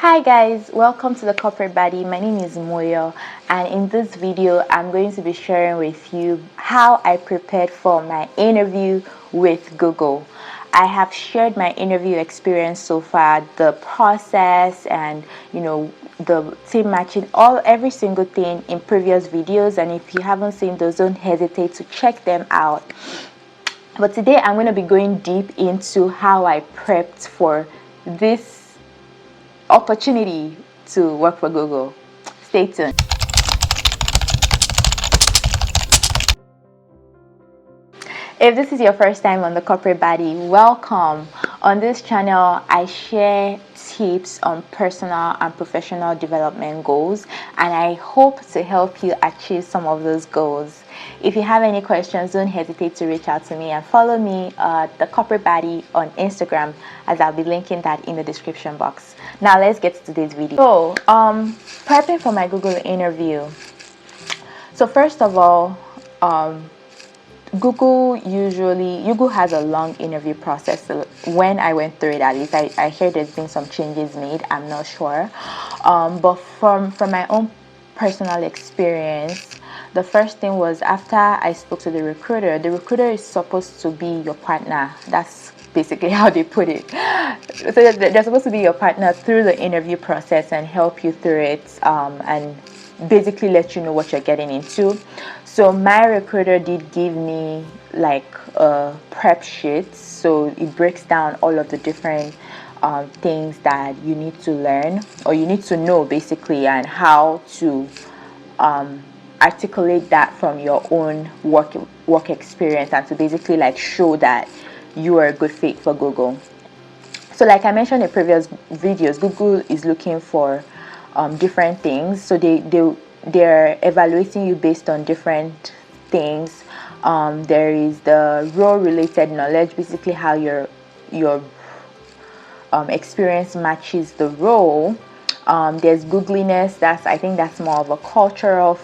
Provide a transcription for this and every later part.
Hi guys, welcome to the Corporate Buddy. My name is Moyo, and in this video I'm going to be sharing with you how I prepared for my interview with Google. I have shared my interview experience so far, the process, and the team matching, every single thing in previous videos. And if you haven't seen those, don't hesitate to check them out. But today I'm going to be going deep into how I prepped for this opportunity to work for Google. Stay tuned. If this is your first time on the Corporate Buddy, welcome. On this channel, I share tips on personal and professional development goals, and I hope to help you achieve some of those goals. If you have any questions, don't hesitate to reach out to me and follow me at the Corporate Buddy on Instagram, as I'll be linking that in the description box. Now let's get to today's video. So, prepping for my Google interview. So first of all, Google has a long interview process. So when I went through it, at least I heard there's been some changes made. I'm not sure, but from my own personal experience, the first thing was after I spoke to the recruiter. The recruiter is supposed to be your partner. That's basically how they put it. So they're supposed to be your partner through the interview process and help you through it, and basically let you know what you're getting into. So my recruiter did give me like a prep sheet, so it breaks down all of the different things that you need to learn or you need to know basically, and how to articulate that from your own work experience, and to basically like show that you are a good fit for Google. So like I mentioned in previous videos, Google is looking for different things. So they're evaluating you based on different things. There is the role related knowledge, basically how your experience matches the role. There's googliness, I think that's more of a cultural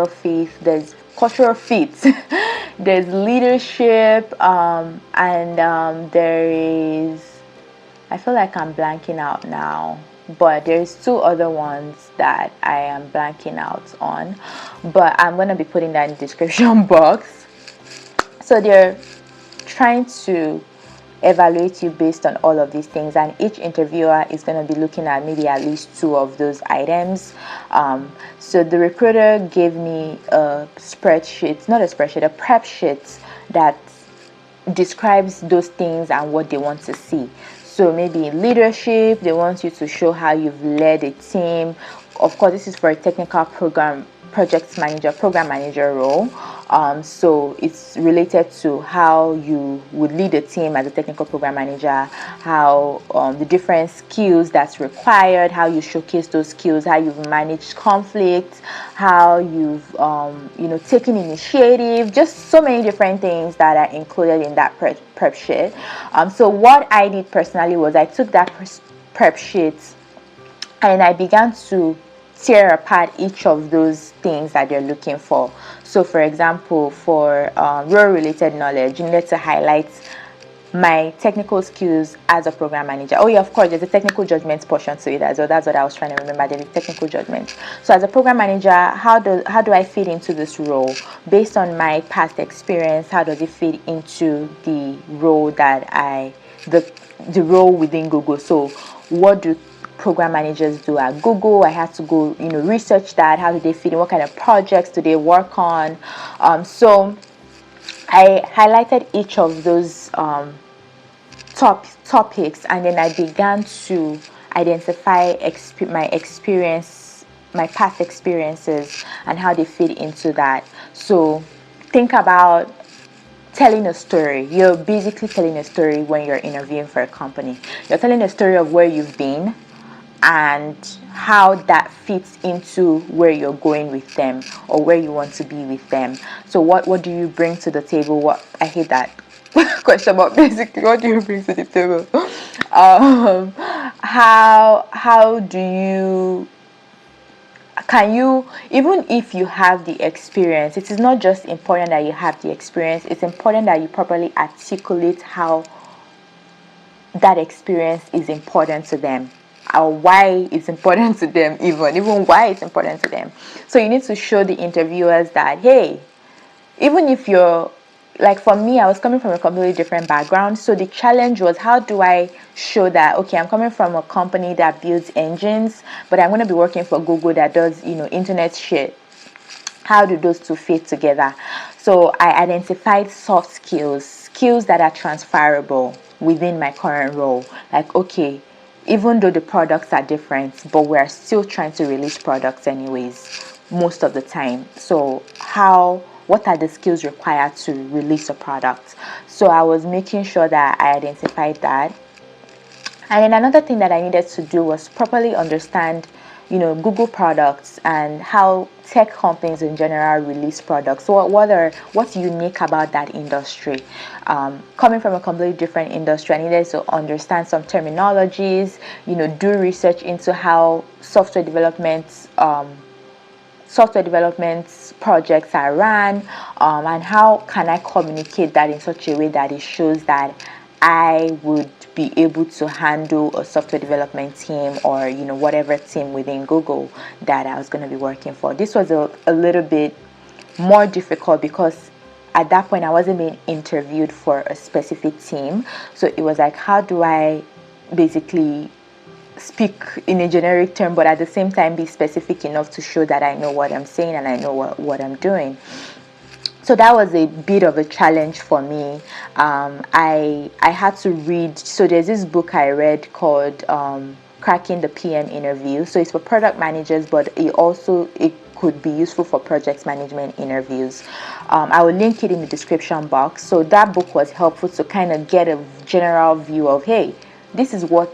fit. There's cultural fit. There's leadership, and there is, I feel like I'm blanking out now, but there's two other ones that I am blanking out on, but I'm going to be putting that in the description box. So they're trying to evaluate you based on all of these things, and each interviewer is going to be looking at maybe at least two of those items. So the recruiter gave me a prep sheet that describes those things and what they want to see. So maybe in leadership, they want you to show how you've led a team. Of course, this is for a technical program manager role. So it's related to how you would lead a team as a technical program manager, how the different skills that's required, how you showcase those skills, how you've managed conflict, how you've taken initiative, just so many different things that are included in that prep sheet. So what I did personally was I took that prep sheet and I began to tear apart each of those things that they're looking for. So for example, for role related knowledge, you need to highlight my technical skills as a program manager. Oh yeah, of course, there's a technical judgment portion to it as well. That's what I was trying to remember. There's a technical judgment. So as a program manager, how do I fit into this role based on my past experience? How does it fit into the role the role within Google? So what do program managers do at Google? I had to go research that. How do they fit in? What kind of projects do they work on? So I highlighted each of those topics, and then I began to identify my past experiences and how they fit into that. So think about telling a story. You're basically telling a story when you're interviewing for a company. You're telling a story of where you've been and how that fits into where you're going with them or where you want to be with them. So what do you bring to the table? I hate that question, but basically, what do you bring to the table? How do you, can you, even if you have the experience, it is not just important that you have the experience, it's important that you properly articulate how that experience is important to them. or why it's important to them, even why it's important to them. So you need to show the interviewers that, hey, even if you're, like for me, I was coming from a completely different background. So the challenge was, how do I show that, okay, I'm coming from a company that builds engines, but I'm going to be working for Google that does, internet shit. How do those two fit together? So I identified soft skills that are transferable within my current role. Like, okay, even though the products are different, but we're still trying to release products anyways, most of the time. So what are the skills required to release a product? So I was making sure that I identified that. And then another thing that I needed to do was properly understand, Google products and how tech companies in general release products. So what's unique about that industry? Coming from a completely different industry, I needed to understand some terminologies, do research into how software development projects are run, and how can I communicate that in such a way that it shows that I would be able to handle a software development team, or whatever team within Google that I was going to be working for. This was a little bit more difficult because at that point I wasn't being interviewed for a specific team. So it was like, how do I basically speak in a generic term, but at the same time be specific enough to show that I know what I'm saying and I know what I'm doing. So that was a bit of a challenge for me. I had to read. So there's this book I read called Cracking the PM Interview. So it's for product managers, but it could be useful for project management interviews. I will link it in the description box. So that book was helpful to kind of get a general view of, hey, this is what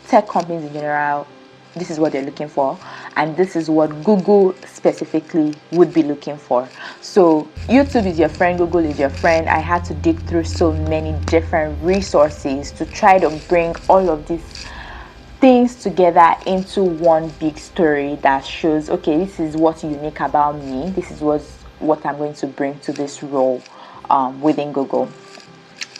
tech companies in general, this is what they're looking for, and this is what Google specifically would be looking for. So YouTube is your friend, Google is your friend. I had to dig through so many different resources to try to bring all of these things together into one big story that shows, okay, this is what's unique about me, this is what I'm going to bring to this role within Google.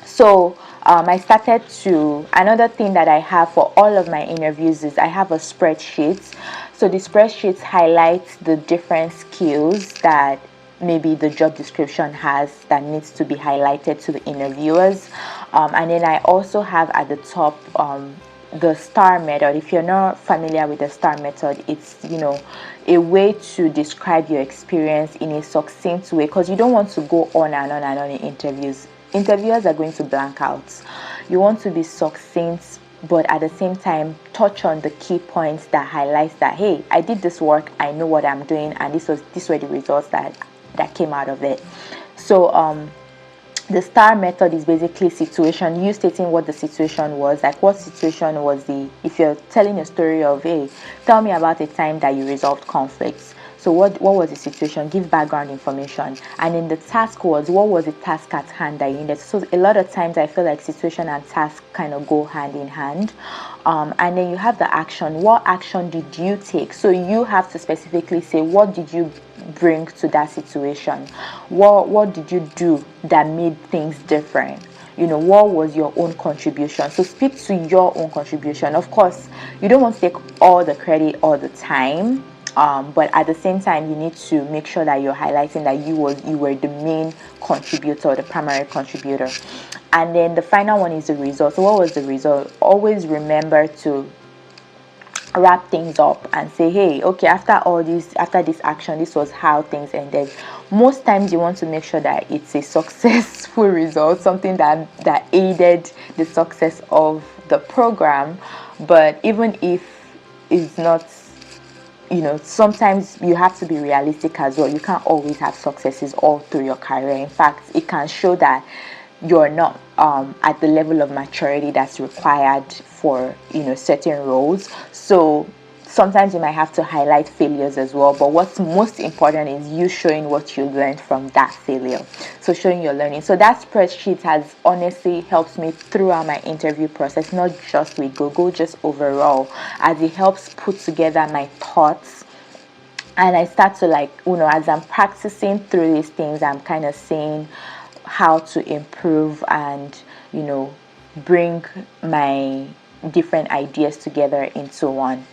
So I started to, another thing that I have for all of my interviews is I have a spreadsheet. So the spreadsheet highlights the different skills that maybe the job description has that needs to be highlighted to the interviewers. And then I also have at the top the STAR method. If you're not familiar with the STAR method, it's a way to describe your experience in a succinct way, because you don't want to go on and on and on in interviews. Interviewers are going to blank out. You want to be succinct, but at the same time touch on the key points that highlights that, hey, I did this work, I know what I'm doing, and these were the results that came out of it. So the STAR method is basically situation, you stating what the situation was, like what situation was if you're telling a story of, hey, tell me about a time that you resolved conflicts. So what was the situation? Give background information. And then the task was, what was the task at hand that you needed? So a lot of times I feel like situation and task kind of go hand in hand. And then you have the action. What action did you take? So you have to specifically say, what did you bring to that situation? What did you do that made things different? What was your own contribution? So speak to your own contribution. Of course, you don't want to take all the credit all the time. But at the same time, you need to make sure that you're highlighting that you were the main contributor, the primary contributor. And then the final one is the result. So what was the result? Always remember to wrap things up and say, hey, okay, after this action, this was how things ended. Most times you want to make sure that it's a successful result, something that aided the success of the program. But even if it's not, sometimes you have to be realistic as well. You can't always have successes all through your career. In fact, it can show that you're not at the level of maturity that's required for certain roles. So sometimes you might have to highlight failures as well, but what's most important is you showing what you learned from that failure. So showing your learning. So that spreadsheet has honestly helped me throughout my interview process, not just with Google, just overall, as it helps put together my thoughts. And I start to as I'm practicing through these things, I'm kind of seeing how to improve and bring my different ideas together into one.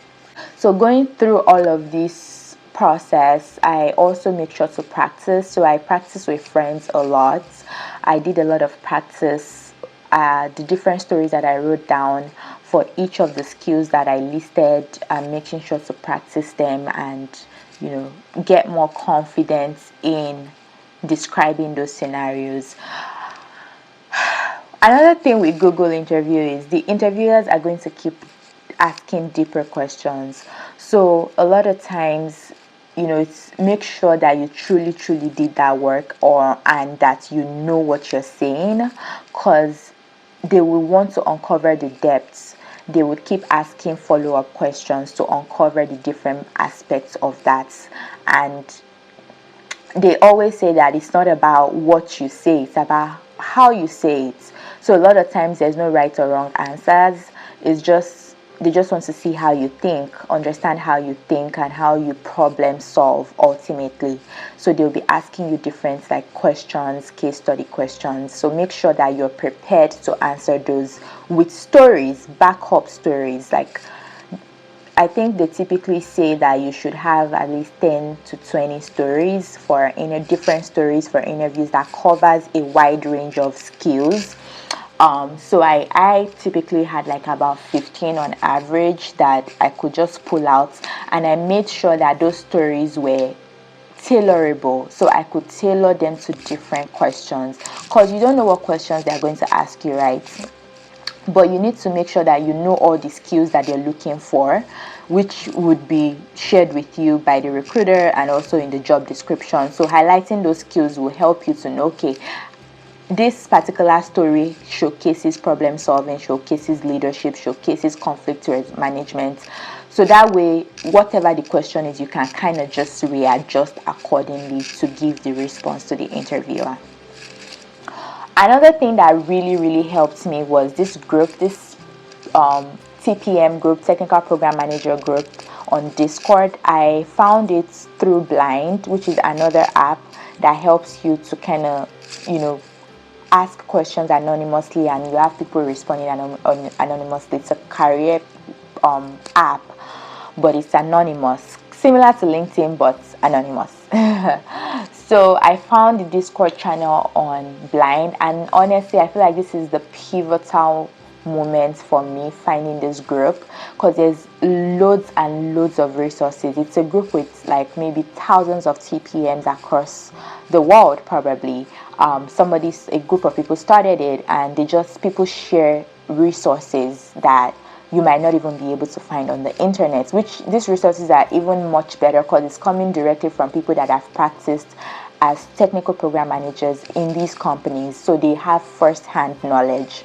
So going through all of this process, I also make sure to practice. So I practice with friends a lot. I did a lot of practice, the different stories that I wrote down for each of the skills that I listed, and making sure to practice them and get more confidence in describing those scenarios. Another thing with Google interview is the interviewers are going to keep asking deeper questions. So a lot of times, it's make sure that you truly did that work, and that you know what you're saying, because they will want to uncover the depths. They would keep asking follow-up questions to uncover the different aspects of that. And they always say that it's not about what you say, it's about how you say it. So a lot of times there's no right or wrong answers. It's just they just want to see how you think, understand how you think, and how you problem solve ultimately. So they'll be asking you different questions, case study questions. So make sure that you're prepared to answer those with stories, backup stories. I think they typically say that you should have at least 10 to 20 stories for different stories for interviews that covers a wide range of skills. So I typically had about 15 on average that I could just pull out, and I made sure that those stories were tailorable, so I could tailor them to different questions, because you don't know what questions they're going to ask you, right? But you need to make sure that you know all the skills that they're looking for, which would be shared with you by the recruiter and also in the job description. So highlighting those skills will help you to know, okay, this particular story showcases problem solving, showcases leadership, showcases conflict management. So that way, whatever the question is, you can kind of just readjust accordingly to give the response to the interviewer. Another thing that really helped me was this group, this TPM Group, Technical Program Manager Group on Discord. I found it through Blind, which is another app that helps you to kind of, ask questions anonymously, and you have people responding anonymously. It's a career app, but it's anonymous, similar to LinkedIn but anonymous. So I found the Discord channel on Blind, and honestly I feel like this is the pivotal moment for me finding this group, because there's loads and loads of resources. It's a group with maybe thousands of TPMs across the world, probably. A group of people started it, and people share resources that you might not even be able to find on the internet, which these resources are even much better because it's coming directly from people that have practiced as technical program managers in these companies, so they have first-hand knowledge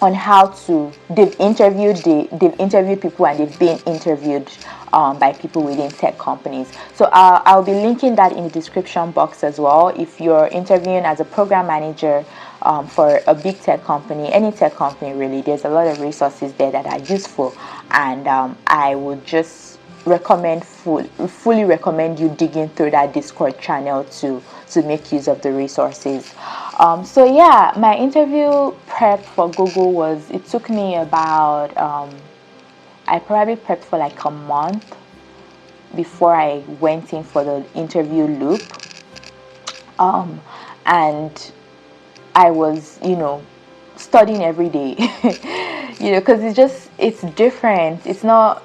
on how to. They've interviewed people, and they've been interviewed by people within tech companies. So I'll be linking that in the description box as well. If you're interviewing as a program manager for a big tech company, any tech company really, there's a lot of resources there that are useful, and I would just fully recommend you digging through that Discord channel to make use of the resources. So yeah, my interview prep for Google it took me about I probably prepped for a month before I went in for the interview loop. And I was, studying every day, because it's different. It's not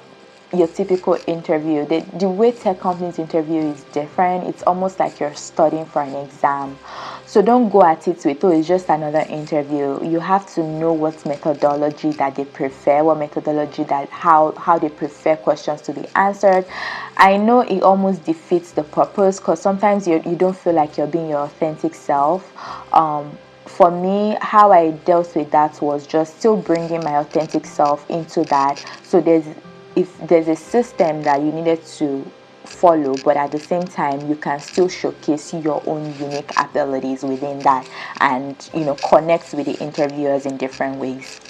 your typical interview. The way tech companies interview is different. It's almost like you're studying for an exam. So don't go at it with, it's just another interview. You have to know what methodology that they prefer, how they prefer questions to be answered. I know it almost defeats the purpose, because sometimes you don't feel like you're being your authentic self. For me, how I dealt with that was just still bringing my authentic self into that. So if there's a system that you needed to follow, but at the same time you can still showcase your own unique abilities within that, and connect with the interviewers in different ways.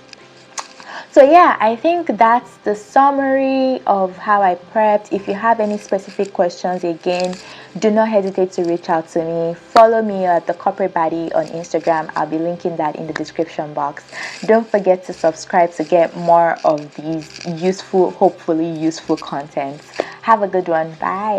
So yeah, I think that's the summary of how I prepped. If you have any specific questions, again, do not hesitate to reach out to me. Follow me at the Corporate Body on Instagram. I'll be linking that in the description box. Don't forget to subscribe to get more of these useful, hopefully useful contents. Have a good one. Bye.